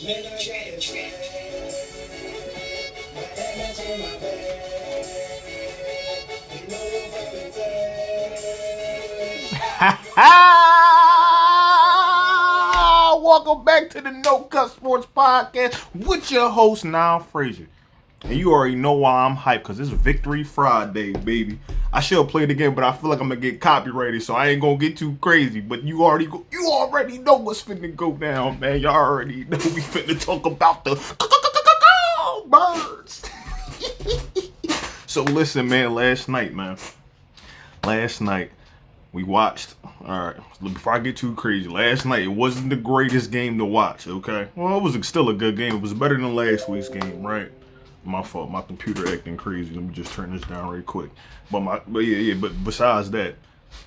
Man, I got a track. My diamonds on my back. You know what I'm Welcome back to the No Cut Sports Podcast with your host, Niall Frazier. And you already know why I'm hyped, because it's Victory Friday, baby. I should play it again, but I feel like I'm going to get copyrighted, so I ain't going to get too crazy. But you already know what's finna go down, man. Y'all already know we finna talk about the birds. So listen, man, last night, we watched. All right, before I get too crazy, last night it wasn't the greatest game to watch. Okay, well, it was still a good game. It was better than last week's game, right? My fault. My computer acting crazy. Let me just turn this down right quick. But besides that,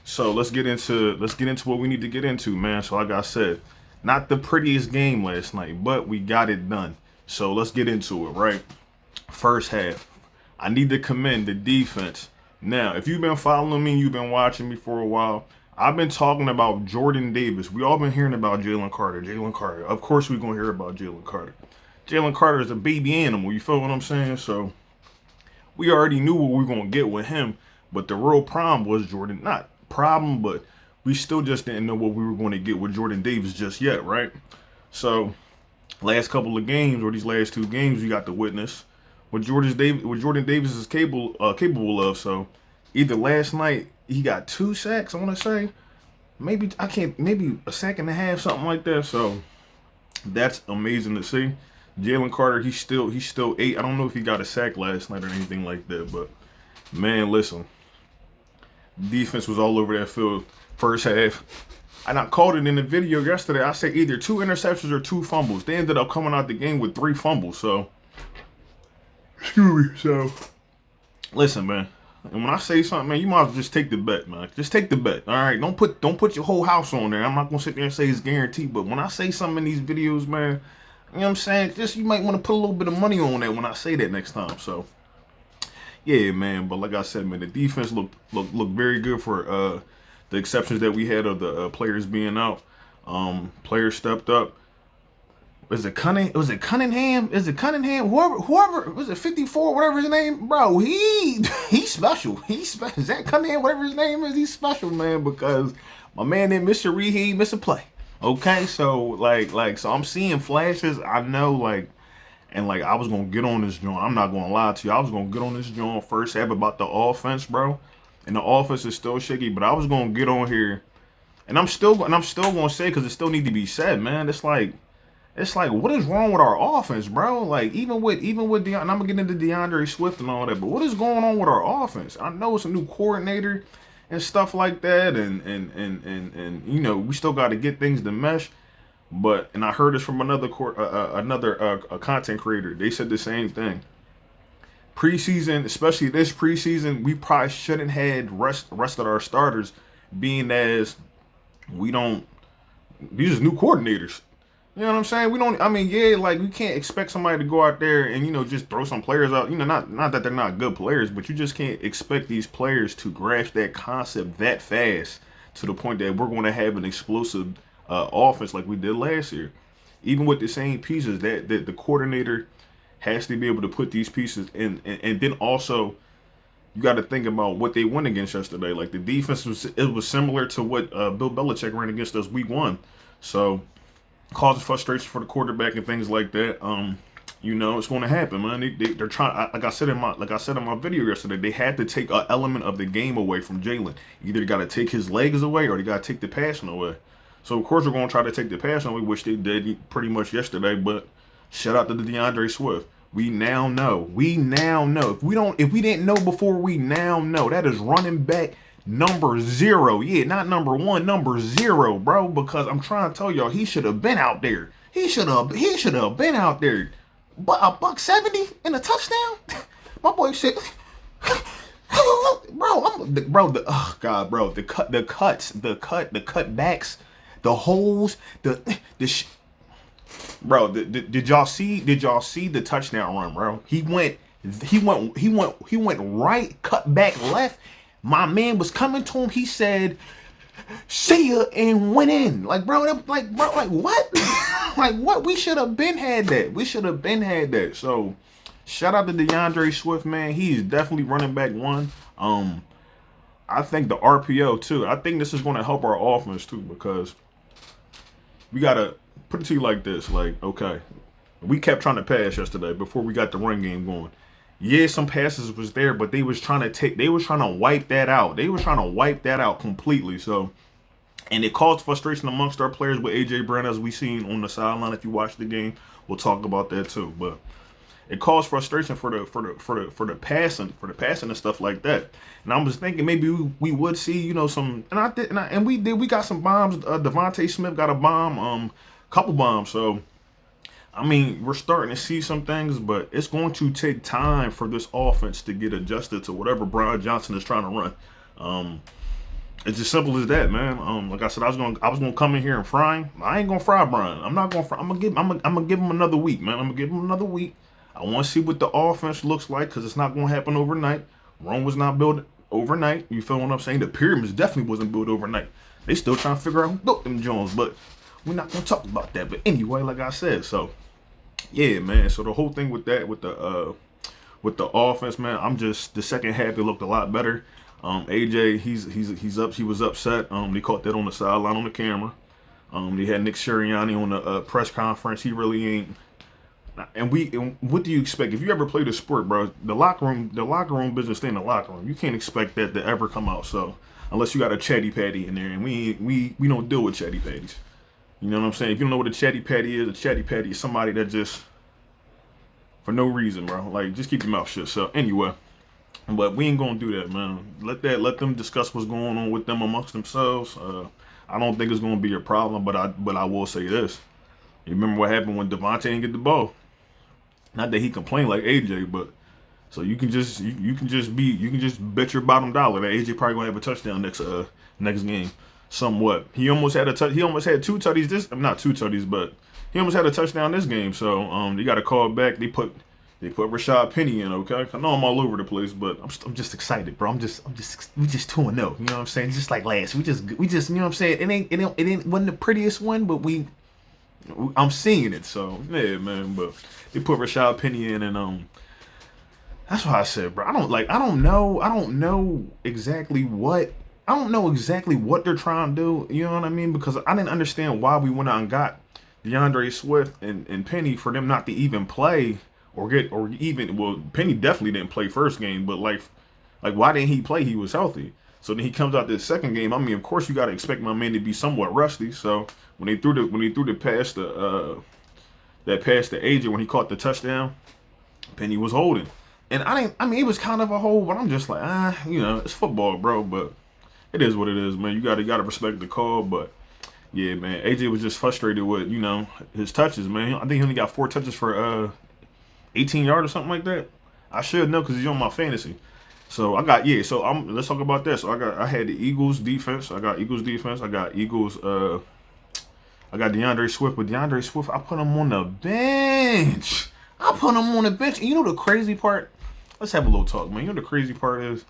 so let's get into what we need to get into, man. So like I said, not the prettiest game last night, but we got it done. So let's get into it, right? First half, I need to commend the defense. Now, if you've been following me, you've been watching me for a while, I've been talking about Jordan Davis. We all been hearing about Jalen Carter. Jalen Carter. Of course, we're going to hear about Jalen Carter. Jalen Carter is a baby animal. You feel what I'm saying? So, we already knew what we were going to get with him. But the real problem was Jordan. Not problem, but we still just didn't know what we were going to get with Jordan Davis just yet, right? So, last couple of games, or these last two games, we got to witness what Jordan Davis is capable of. So either last night he got 2 sacks, I want to say, maybe a sack and a half, something like that. So that's amazing to see. Jalen Carter, he's still 8. I don't know if he got a sack last night or anything like that, but man, listen, defense was all over that field first half. And I called it in the video yesterday. I said either 2 interceptions or 2 fumbles. They ended up coming out the game with 3 fumbles. So excuse me. So, listen, man. And when I say something, man, you might as well just take the bet, man. Just take the bet. All right. Don't put your whole house on there. I'm not gonna sit there and say it's guaranteed. But when I say something in these videos, man, you know what I'm saying? Just you might want to put a little bit of money on that when I say that next time. So, yeah, man. But like I said, man, the defense looked very good for the exceptions that we had of the players being out. Players stepped up. Was it Cunningham? Is it Cunningham? Whoever was it 54, whatever his name, bro, he's special. He's special. Is that Cunningham, whatever his name is, he's special, man, because my man didn't miss a read, he missed a play. Okay, so so I'm seeing flashes. I know, and I was gonna get on this joint. I'm not gonna lie to you. I was gonna get on this joint first half about the offense, bro. And the offense is still shaky, but I was gonna get on here, and I'm still gonna say, because it still need to be said, man. It's like, what is wrong with our offense, bro? Like, even with I'm gonna get into DeAndre Swift and all that, but what is going on with our offense? I know it's a new coordinator and stuff like that, and we still got to get things to mesh. And I heard this from another content creator. They said the same thing. Preseason, especially this preseason, we probably shouldn't had rested our starters, being as we don't. These are new coordinators. You know what I'm saying? We don't. I mean, yeah, we can't expect somebody to go out there and just throw some players out. Not that they're not good players, but you just can't expect these players to grasp that concept that fast to the point that we're going to have an explosive offense like we did last year. Even with the same pieces, that the coordinator has to be able to put these pieces in, and then also you got to think about what they went against yesterday. Like, the defense was similar to what Bill Belichick ran against us week 1. So, causes frustration for the quarterback and things like that. It's going to happen, man. They're trying. Like I said in my video yesterday, they had to take an element of the game away from Jalen. Either got to take his legs away, or they got to take the passing away. So of course we're going to try to take the passing away, which they did pretty much yesterday. But shout out to the DeAndre Swift. We now know. If we didn't know before, we now know. That is running back number 0. Yeah, not number 1, number 0, bro. Because I'm trying to tell y'all, he should have been out there. He should have been out there. But a $170 and a touchdown. My boy said, oh God, bro, the cutbacks, the holes, bro. Did y'all see the touchdown run, bro? He went right, cut back left. My man was coming to him. He said, see ya and went in. Like, bro, like what? Like, what? We should have been had that. We should have been had that. So, shout out to DeAndre Swift, man. He's definitely running back one. I think the RPO too. I think this is going to help our offense too, because we gotta put it to you like this. Like, okay, we kept trying to pass yesterday before we got the run game going. Yeah, some passes was there, but they was trying to wipe that out. They were trying to wipe that out completely. So, and it caused frustration amongst our players with AJ Brown, as we seen on the sideline. If you watch the game, we'll talk about that too. But it caused frustration for the passing and stuff like that. And I was thinking maybe we would see, you know, some, and we got some bombs. Devontae Smith got a bomb, couple bombs. So, I mean, we're starting to see some things, but it's going to take time for this offense to get adjusted to whatever Brian Johnson is trying to run. It's as simple as that, man. Like I said, I was gonna come in here and fry him. I ain't gonna fry Brian. I'm not gonna fry. I'm gonna give him another week, man. I'm gonna give him another week. I want to see what the offense looks like, because it's not gonna happen overnight. Rome was not built overnight. You feel what I'm saying? The pyramids definitely wasn't built overnight. They still trying to figure out who built them Jones, but we're not gonna talk about that. But anyway, like I said, so. Yeah, man. So the whole thing with that, with the offense, man, I'm just, the second half it looked a lot better. AJ, he was upset. They caught that on the sideline on the camera. They had Nick Sirianni on the press conference. He really ain't. And what do you expect? If you ever played a sport, bro, the locker room business stay in the locker room. You can't expect that to ever come out. So unless you got a chatty patty in there, and we don't deal with chatty patties. You know what I'm saying? If you don't know what a chatty patty is, a chatty patty is somebody that just, for no reason, bro, like, just keep your mouth shut. So anyway, but we ain't gonna do that, man. Let them discuss what's going on with them amongst themselves. I don't think it's gonna be a problem, but I will say this. You remember what happened when Devontae didn't get the ball? Not that he complained like AJ, but so you can just bet your bottom dollar that AJ probably gonna have a touchdown next game. Somewhat. He almost had He almost had two tutties. Not two tutties, but he almost had a touchdown this game. So they got to call back. They put Rashad Penny in. Okay, I know I'm all over the place, but I'm just excited, bro. we just 2-0. You know what I'm saying? Just like last. We just you know what I'm saying? It wasn't the prettiest one, but I'm seeing it. So yeah, man. But they put Rashad Penny in, and that's why I said, bro. I don't know exactly what they're trying to do. You know what I mean? Because I didn't understand why we went out and got DeAndre Swift and Penny for them not to even play well, Penny definitely didn't play first game, but like why didn't he play? He was healthy. So then he comes out this second game. I mean, of course you got to expect my man to be somewhat rusty. So when they threw the pass to AJ when he caught the touchdown, Penny was holding. And it was kind of a hold, but I'm just like, it's football, bro, but it is what it is, man. You gotta respect the call, but yeah, man. AJ was just frustrated with, his touches, man. I think he only got 4 touches for 18 yards or something like that. I should know because he's on my fantasy. So let's talk about that. So I had the Eagles defense. I got Eagles. I got DeAndre Swift, but DeAndre Swift, I put him on the bench. And you know the crazy part? Let's have a little talk, man. You know the crazy part is?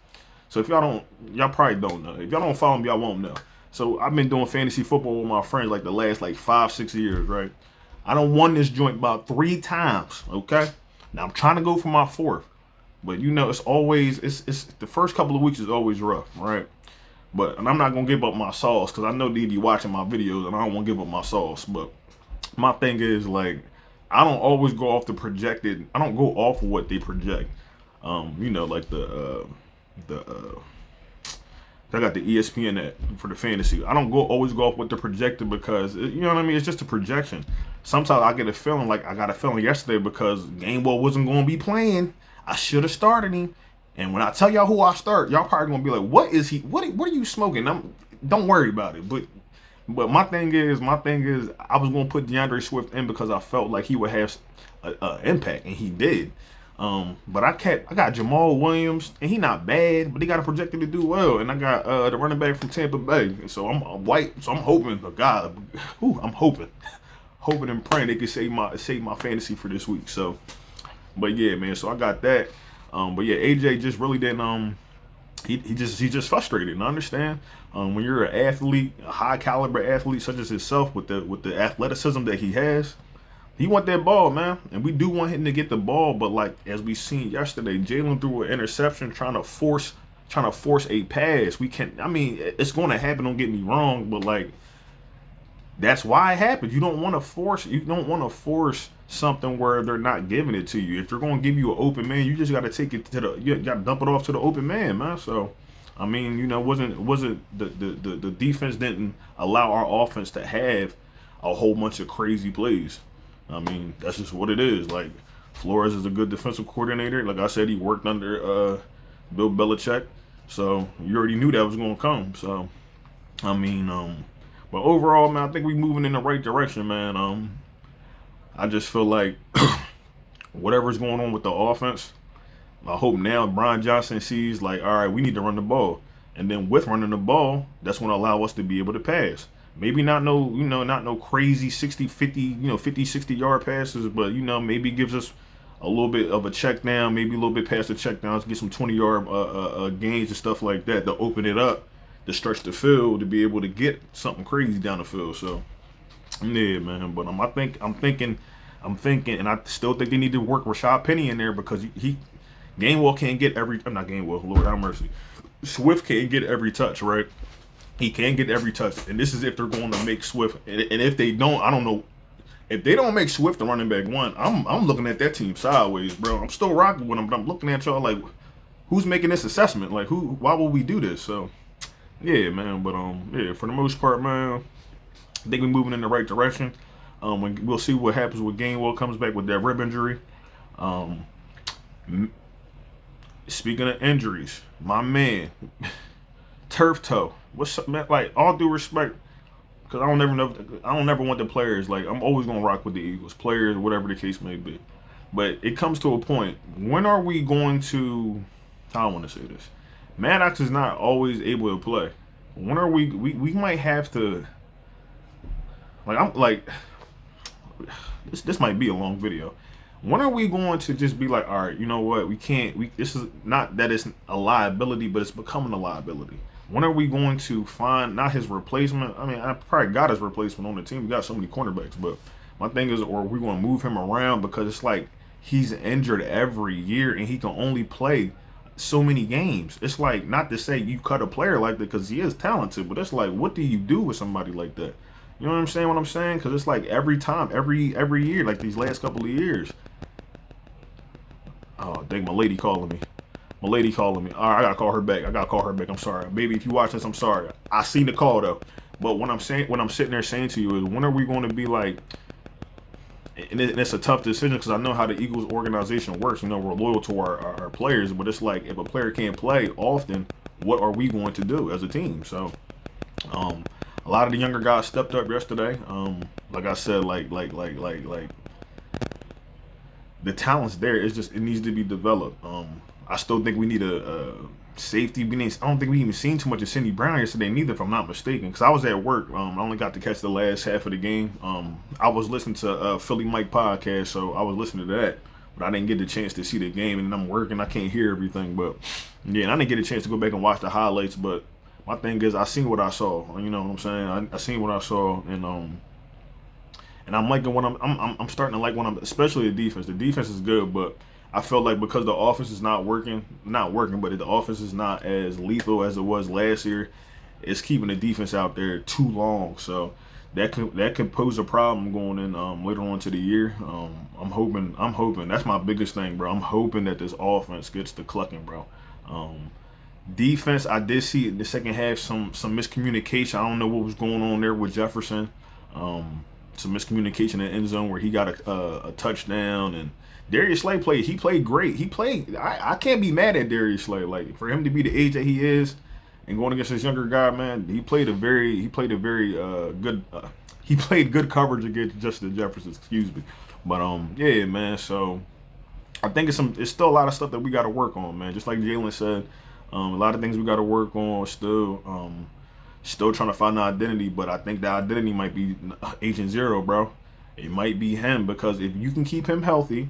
So if y'all probably don't know. If y'all don't follow me, y'all won't know. So I've been doing fantasy football with my friends like the last 5-6 years, right? I done won this joint about 3 times, okay? Now I'm trying to go for my 4th. But it's always, it's the first couple of weeks is always rough, right? And I'm not going to give up my sauce because I know they be watching my videos and I don't want to give up my sauce. But my thing is, I don't always go off I don't go off of what they project. I got the ESPN app for the fantasy. I don't always go off what they're projected because, you know what I mean? It's just a projection. Sometimes I get a feeling like I got a feeling yesterday because Gainwell wasn't going to be playing. I should have started him. And when I tell y'all who I start, y'all probably going to be like, what is he? What are you smoking? Don't worry about it. But my thing is, I was going to put DeAndre Swift in because I felt like he would have an impact, and he did. But I got Jamal Williams, and he not bad, but he got a projected to do well. And I got the running back from Tampa Bay. And so I'm white, so I'm hoping, hoping and praying they can save my fantasy for this week. So, but yeah, man. So I got that. But yeah, AJ just really didn't he's just frustrated. And I understand when you're an athlete, a high caliber athlete such as himself, with the athleticism that he has, he want that ball, man. And we do want him to get the ball, but like as we seen yesterday, Jalen threw an interception trying to force a pass. We can't. I mean, it's going to happen. Don't get me wrong, but like that's why it happens. You don't want to force. You don't want to force something where they're not giving it to you. If they're going to give you an open man, you just got to take it to the. You got to dump it off to the open man, man. So, I mean, you know, wasn't the defense didn't allow our offense to have a whole bunch of crazy plays. I mean, that's just what it is. Like Flores is a good defensive coordinator. Like I said, he worked under Bill Belichick, so you already knew that was going to come. So, I mean, but overall, man, I think we're moving in the right direction, man. I just feel like whatever's going on with the offense, I hope now Brian Johnson sees like, all right, we need to run the ball. And then with running the ball, that's going to allow us to be able to pass. Maybe not no crazy 60, 50, 50, 60-yard passes, but, maybe gives us a little bit of a check down, maybe a little bit past the check downs, get some 20-yard gains and stuff like that to open it up, to stretch the field, to be able to get something crazy down the field. So, yeah, man. But I'm thinking, and I still think they need to work Rashad Penny in there because Gainwell can't get every. I'm not Gainwell. Lord have mercy. Swift can't get every touch, right? He can't get every touch, and this is if they're going to make Swift. And if they don't, I don't know. If they don't make Swift the running back one, I'm looking at that team sideways, bro. I'm still rocking with them, but I'm looking at y'all like, who's making this assessment? Like, who? Why would we do this? So, yeah, man. But yeah, for the most part, man, I think we're moving in the right direction. We'll see what happens when Gainwell comes back with that rib injury. Speaking of injuries, my man, turf toe. What's up, man? Like, all due respect, because I don't never want the players. Like, I'm always gonna rock with the Eagles, players, whatever the case may be. But it comes to a point. When are we going to? How I want to say this. Maddox is not always able to play. When are we might have to. Like, I'm like. This might be a long video. When are we going to just be like, all right, you know what? We can't. This is not that it's a liability, but it's becoming a liability. When are we going to find not his replacement? I mean, I probably got his replacement on the team. We got so many cornerbacks, but my thing is, or we're going to move him around because it's like he's injured every year and he can only play so many games. It's like, not to say you cut a player like that because he is talented, but it's like, what do you do with somebody like that? You know what I'm saying? What I'm saying? Because it's like every time, every year, like these last couple of years. Oh, dang, my lady calling me. My lady calling me. All right, I gotta call her back. I'm sorry, baby. If you watch this, I'm sorry. I seen the call though. But what I'm sitting there saying to you is, when are we going to be like? And it's a tough decision because I know how the Eagles organization works. You know, we're loyal to our players, but it's like if a player can't play often, what are we going to do as a team? So, a lot of the younger guys stepped up yesterday. Like I said, like the talent's there. It's just, it needs to be developed. I still think we need a safety. I don't think we even seen too much of Cindy Brown yesterday neither, if I'm not mistaken. Because I was at work. I only got to catch the last half of the game. I was listening to Philly Mike podcast, so I was listening to that. But I didn't get the chance to see the game, and I'm working. I can't hear everything. But yeah, and I didn't get a chance to go back and watch the highlights. But my thing is, I seen what I saw. You know what I'm saying? I seen what I saw, and I'm liking what I'm starting to like when especially the defense. The defense is good, but I felt like because the offense is not working, but the offense is not as lethal as it was last year, it's keeping the defense out there too long. So that could pose a problem going in later on to the year. I'm hoping that's my biggest thing, bro. I'm hoping that this offense gets to clucking, bro. Defense, I did see in the second half some miscommunication. I don't know what was going on there with Jefferson. Some miscommunication in the end zone where he got a touchdown, and Darius Slay played great. I can't be mad at Darius Slay. Like, for him to be the age that he is and going against this younger guy, man, he played good coverage against Justin Jefferson, excuse me. But yeah, man, so I think it's still a lot of stuff that we got to work on, man. Just like Jalen said, a lot of things we got to work on still trying to find the identity, but I think the identity might be Agent Zero, bro. It might be him, because if you can keep him healthy,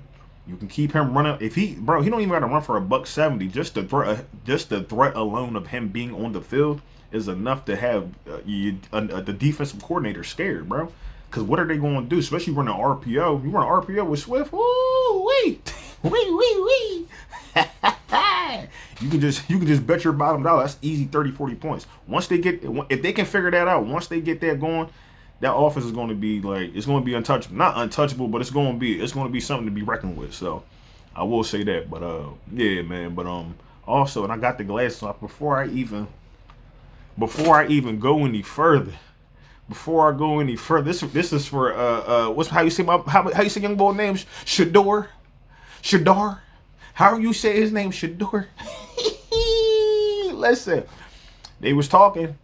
You can keep him running. If he, bro, he don't even got to run for $170. Just the threat alone of him being on the field is enough to have the defensive coordinator scared, bro. Because what are they going to do? Especially running RPO. You run RPO with Swift. Woo, wait, wee. You can just bet your bottom dollar. That's easy 30, 40 points. If they can figure that out, once they get that going, that offense is going to be like, it's going to be untouchable. Not untouchable, but it's going to be something to be reckoned with. So I will say that. But yeah, man. But also, and I got the glasses off before I even go any further. Before I go any further, this is for what's how you say how you say young boy name? Shador. How you say his name? Shador. Listen, they was talking.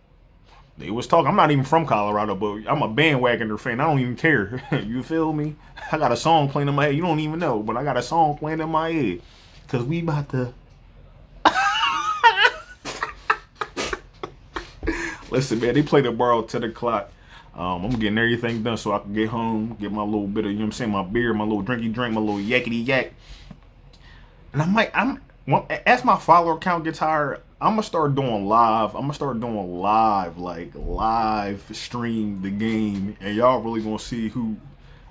I'm not even from Colorado, but I'm a bandwagoner fan. I don't even care. You feel me? I got a song playing in my head. You don't even know, but I got a song playing in my head. Cause we about to. Listen, man, they play tomorrow at 10 o'clock. I'm getting everything done so I can get home, get my little bit of, you know what I'm saying, my beer, my little drinky drink, my little yakety yak. And as my follower count gets higher, I'm gonna start doing live. Like live stream the game, and y'all really gonna see who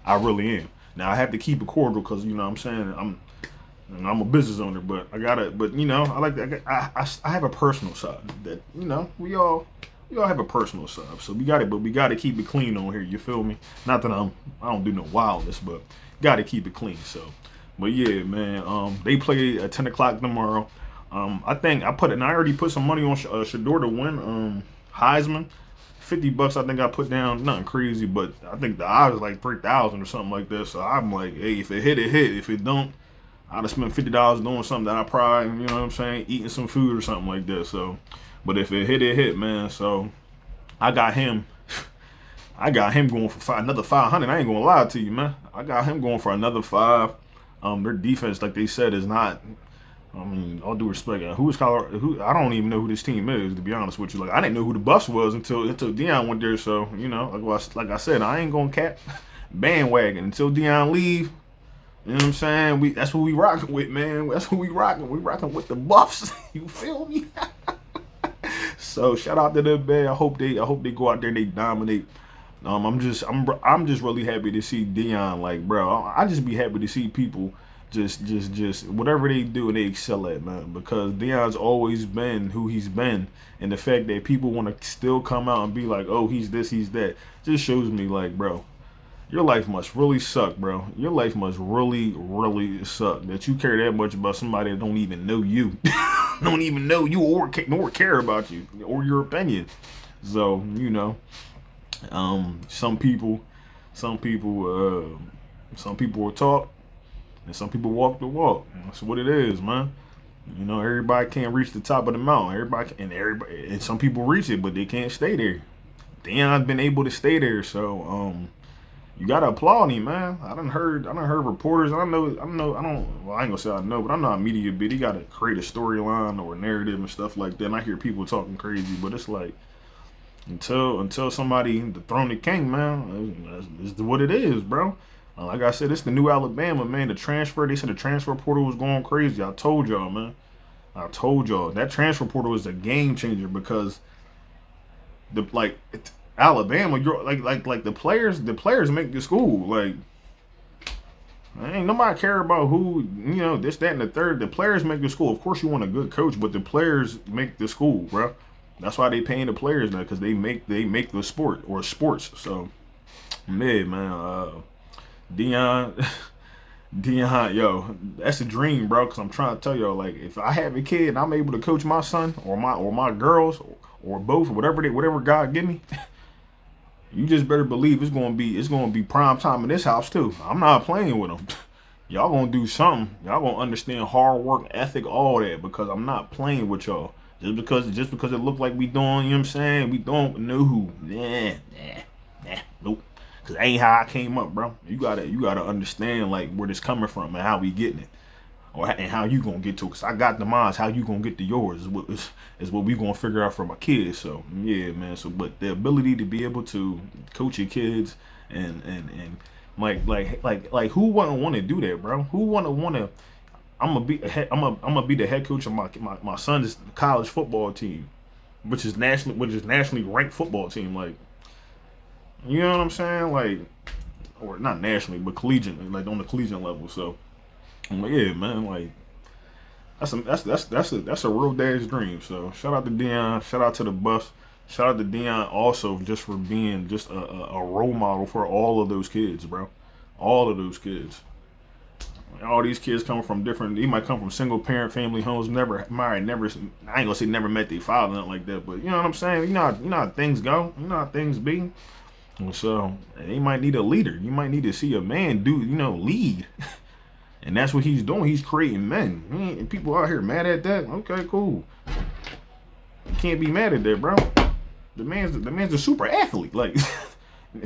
I really am. Now I have to keep it cordial because you know what I'm saying I'm a business owner, but you know I have a personal side that you know we all have a personal side, so we got to keep it clean on here. You feel me? Not that I don't do no wildness, but got to keep it clean. So. But yeah, man, they play at 10 o'clock tomorrow. I think I already put some money on Shador to win Heisman. $50 I think I put down, nothing crazy, but I think the odds is like 3,000 or something like that. So I'm like, hey, if it hit, it hit. If it don't, I'd have spent $50 doing something that I probably, you know what I'm saying, eating some food or something like that. So, but if it hit, man. So I got him going for another 500. I ain't gonna lie to you, man. I got him going for another 5. Their defense, like they said, is not. I mean, all due respect, who is Colorado? I don't even know who this team is, to be honest with you. Like, I didn't know who the Buffs was until Deion went there. So, you know, like I said, I ain't gonna cap bandwagon until Deion leave. You know what I'm saying? That's what we rocking with, man. That's what we rocking. We rocking with the Buffs. You feel me? So shout out to them, man. I hope they go out there and they dominate. I'm just really happy to see Deion. Like, bro, I just be happy to see people just whatever they do and they excel at, man. Because Deion's always been who he's been, and the fact that people want to still come out and be like, oh, he's this, he's that, just shows me, like, bro, your life must really suck, bro. Your life must really, really suck that you care that much about somebody that don't even know you, don't even know you or care about you or your opinion. So, you know. Some people will talk, and some people walk the walk. That's what it is, man. You know, everybody can't reach the top of the mountain. And some people reach it, but they can't stay there. Deion's been able to stay there, so you gotta applaud him, man. I done heard reporters. Well, I ain't gonna say I know, but I'm not a media bit. He gotta create a storyline or a narrative and stuff like that. And I hear people talking crazy, but it's like. Until somebody dethrone the king, man, it's what it is, bro. Like I said, it's the new Alabama, man. They said the transfer portal was going crazy. I told y'all, man. That transfer portal is a game changer because Alabama, you're like the players make the school. Like, ain't nobody care about who, you know, this, that, and the third. The players make the school. Of course, you want a good coach, but the players make the school, bro. That's why they paying the players now, because they make the sport or sports. So, man, Deion, yo, that's a dream, bro. Because I'm trying to tell y'all, like, if I have a kid and I'm able to coach my son or my girls or both, whatever God give me, you just better believe it's gonna be prime time in this house too. I'm not playing with them. Y'all gonna do something. Y'all gonna understand hard work, ethic, all that, because I'm not playing with y'all. Just because it look like we doing, you know what I'm saying? We don't know who. Nope. Cause that ain't how I came up, bro. You gotta understand like where this coming from and how we getting it, and how you gonna get to it. Cause I got the minds. How you gonna get to yours is what we gonna figure out for my kids. So yeah, man. So but the ability to be able to coach your kids and Like who wouldn't want to do that, bro? Who wouldn't want to? I'm gonna be the head coach of my son's college football team, which is nationally ranked football team. Like, you know what I'm saying? Like, or not nationally, but collegiate, like on the collegiate level. So I'm like, yeah, man, like that's a real dad's dream. So shout out to Dion, shout out to the Buffs, shout out to Dion also just for being just a role model for all of those kids, bro. All of those kids. All these kids come from different. They might come from single parent family homes, never married, never. I ain't gonna say never met their father, nothing like that. But you know what I'm saying. You know how things go. You know how things be. So they might need a leader. You might need to see a man lead. And that's what he's doing. He's creating men. And people out here mad at that. Okay, cool. You can't be mad at that, bro. The man's a super athlete. Like,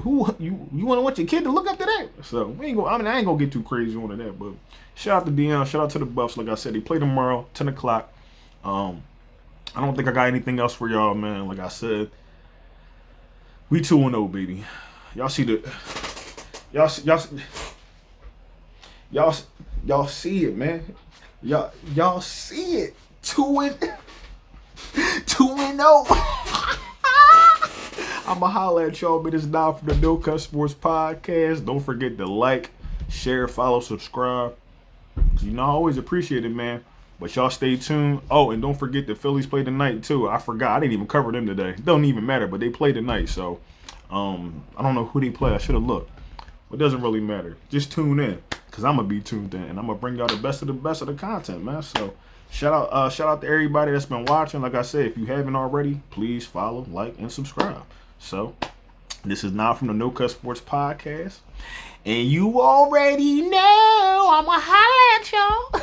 who you want your kid to look up to that? So I ain't gonna get too crazy on that. But shout out to Dion. Shout out to the Buffs. Like I said, they play tomorrow, 10 o'clock. I don't think I got anything else for y'all, man. Like I said, we 2-0, baby. Y'all see the y'all see it, man. Y'all see it. 2-0. I'ma holler at y'all, but it's now from the No Cut Sports Podcast. Don't forget to like, share, follow, subscribe. You know I always appreciate it, man. But y'all stay tuned. Oh, and don't forget the Phillies play tonight too. I forgot. I didn't even cover them today. It don't even matter, but they play tonight. So I don't know who they play. I should have looked. It doesn't really matter. Just tune in, cause I'm gonna be tuned in, and I'm gonna bring y'all the best of the content, man. So shout out to everybody that's been watching. Like I said, if you haven't already, please follow, like, and subscribe. So this is now from the No Cut Sports Podcast, and you already know I'ma holler at y'all.